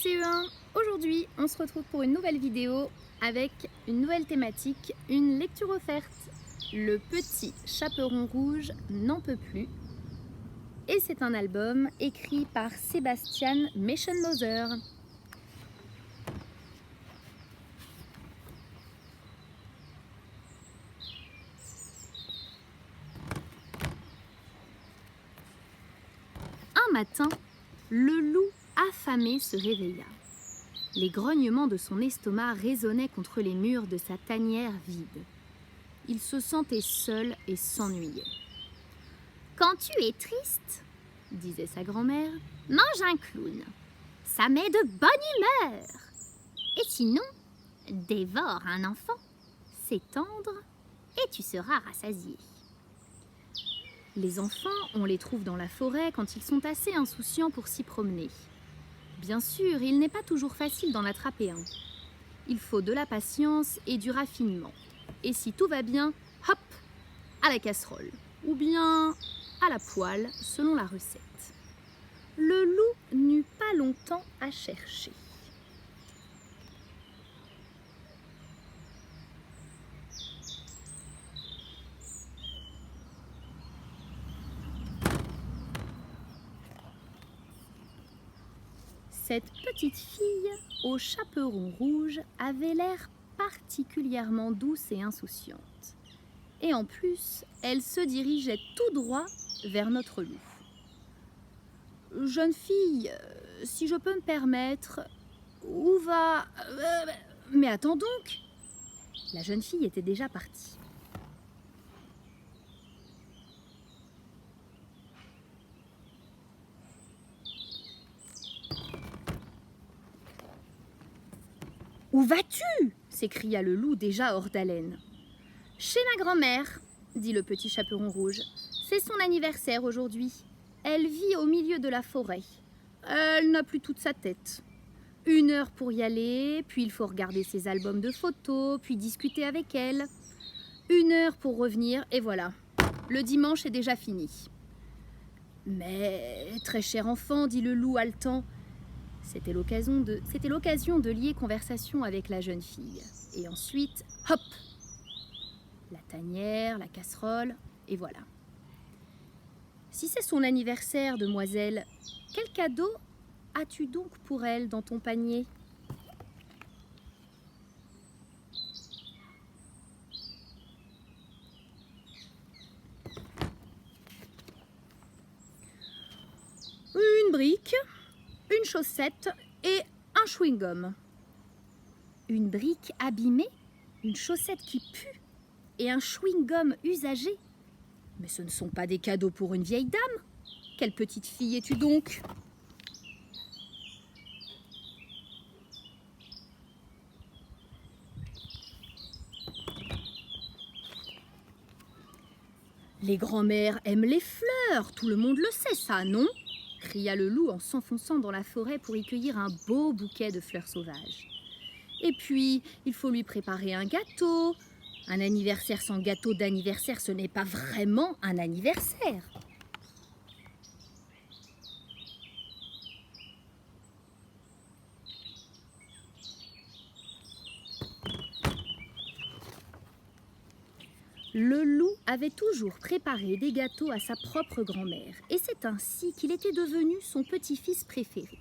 CE1, aujourd'hui on se retrouve pour une nouvelle vidéo avec une nouvelle thématique, une lecture offerte. Le petit chaperon rouge n'en peut plus. Et c'est un album écrit par Sebastian Meschenloser. Un matin, le loup affamé se réveilla. Les grognements de son estomac résonnaient contre les murs de sa tanière vide. Il se sentait seul et s'ennuyait. « Quand tu es triste, disait sa grand-mère, mange un clown. Ça met de bonne humeur. Et sinon, dévore un enfant. C'est tendre et tu seras rassasié. » Les enfants, on les trouve dans la forêt quand ils sont assez insouciants pour s'y promener. Bien sûr, il n'est pas toujours facile d'en attraper un. Il faut de la patience et du raffinement. Et si tout va bien, hop, à la casserole. Ou bien à la poêle, selon la recette. Le loup n'eut pas longtemps à chercher. Cette petite fille au chaperon rouge avait l'air particulièrement douce et insouciante. Et en plus, elle se dirigeait tout droit vers notre loup. « Jeune fille, si je peux me permettre, où va... mais attends donc !» La jeune fille était déjà partie. « Où vas-tu » s'écria le loup déjà hors d'haleine. « Chez ma grand-mère, » dit le petit chaperon rouge. « C'est son anniversaire aujourd'hui. Elle vit au milieu de la forêt. Elle n'a plus toute sa tête. 1 heure pour y aller, puis il faut regarder ses albums de photos, puis discuter avec elle. 1 heure pour revenir, et voilà. Le dimanche est déjà fini. »« Mais, très cher enfant, dit le loup haletant. » C'était l'occasion de lier conversation avec la jeune fille. Et ensuite, hop, la tanière, la casserole, et voilà. Si c'est son anniversaire, demoiselle, quel cadeau as-tu donc pour elle dans ton panier ? Une brique, une chaussette et un chewing-gum. Une brique abîmée, une chaussette qui pue et un chewing-gum usagé. Mais ce ne sont pas des cadeaux pour une vieille dame. Quelle petite fille es-tu donc ? Les grands-mères aiment les fleurs, tout le monde le sait ça, non ? Cria le loup en s'enfonçant dans la forêt pour y cueillir un beau bouquet de fleurs sauvages. Et puis, il faut lui préparer un gâteau. Un anniversaire sans gâteau d'anniversaire, ce n'est pas vraiment un anniversaire. Le loup avait toujours préparé des gâteaux à sa propre grand-mère, et c'est ainsi qu'il était devenu son petit-fils préféré.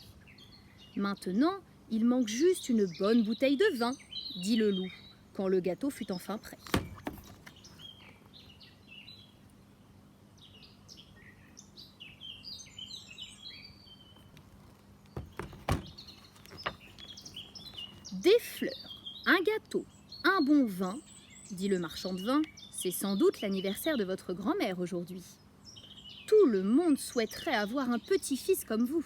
Maintenant, il manque juste une bonne bouteille de vin, dit le loup, quand le gâteau fut enfin prêt. Des fleurs, un gâteau, un bon vin, dit le marchand de vin, c'est sans doute l'anniversaire de votre grand-mère aujourd'hui. Tout le monde souhaiterait avoir un petit-fils comme vous.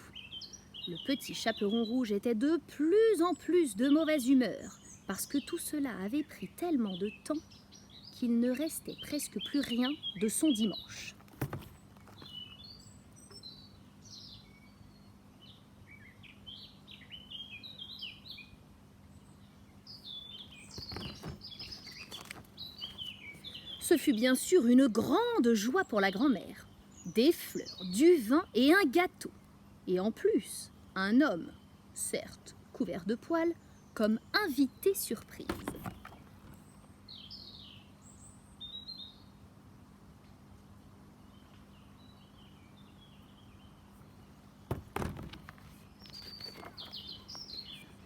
Le petit chaperon rouge était de plus en plus de mauvaise humeur, parce que tout cela avait pris tellement de temps qu'il ne restait presque plus rien de son dimanche. Ce fut bien sûr une grande joie pour la grand-mère. Des fleurs, du vin et un gâteau. Et en plus, un homme, certes couvert de poils, comme invité surprise.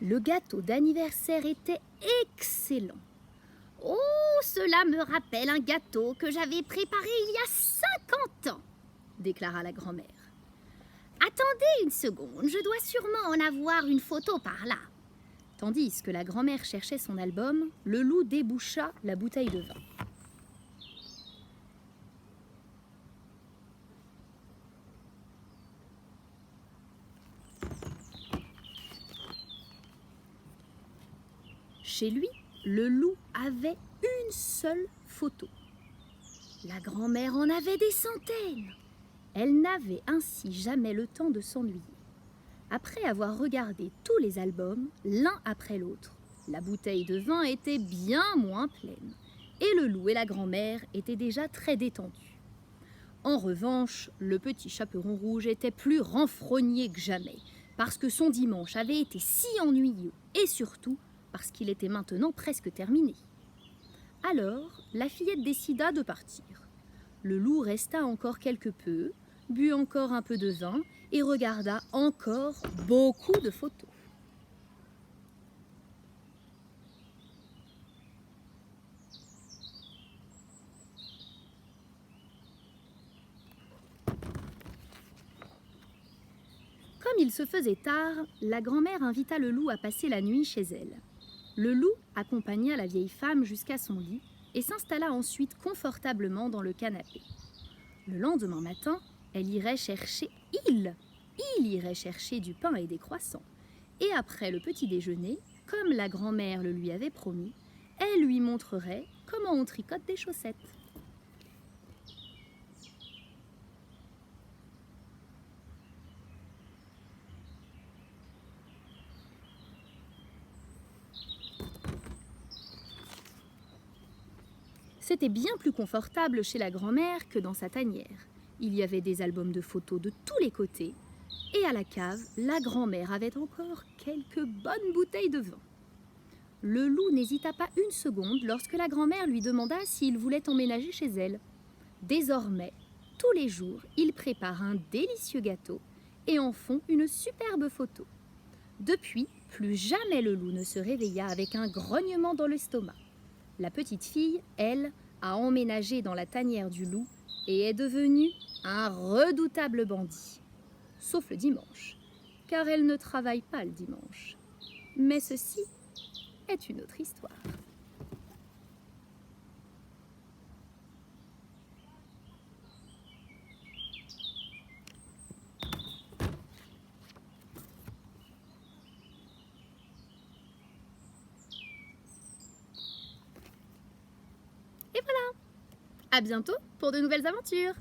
Le gâteau d'anniversaire était excellent. Oh, cela me rappelle un gâteau que j'avais préparé il y a 50 ans, déclara la grand-mère. Attendez une seconde, je dois sûrement en avoir une photo par là. Tandis que la grand-mère cherchait son album, le loup déboucha la bouteille de vin. Chez lui, le loup avait une seule photo. La grand-mère en avait des centaines. Elle n'avait ainsi jamais le temps de s'ennuyer. Après avoir regardé tous les albums, l'un après l'autre, la bouteille de vin était bien moins pleine et le loup et la grand-mère étaient déjà très détendus. En revanche, le petit chaperon rouge était plus renfrogné que jamais parce que son dimanche avait été si ennuyeux et surtout parce qu'il était maintenant presque terminé. Alors, la fillette décida de partir. Le loup resta encore quelque peu, but encore un peu de vin et regarda encore beaucoup de photos. Comme il se faisait tard, la grand-mère invita le loup à passer la nuit chez elle. Le loup accompagna la vieille femme jusqu'à son lit et s'installa ensuite confortablement dans le canapé. Le lendemain matin, il irait chercher du pain et des croissants. Et après le petit déjeuner, comme la grand-mère le lui avait promis, elle lui montrerait comment on tricote des chaussettes. C'était bien plus confortable chez la grand-mère que dans sa tanière. Il y avait des albums de photos de tous les côtés. Et à la cave, la grand-mère avait encore quelques bonnes bouteilles de vin. Le loup n'hésita pas une seconde lorsque la grand-mère lui demanda s'il voulait emménager chez elle. Désormais, tous les jours, ils préparent un délicieux gâteau et en font une superbe photo. Depuis, plus jamais le loup ne se réveilla avec un grognement dans l'estomac. La petite fille, elle, a emménagé dans la tanière du loup et est devenue un redoutable bandit. Sauf le dimanche, car elle ne travaille pas le dimanche. Mais ceci est une autre histoire. Et voilà! À bientôt pour de nouvelles aventures!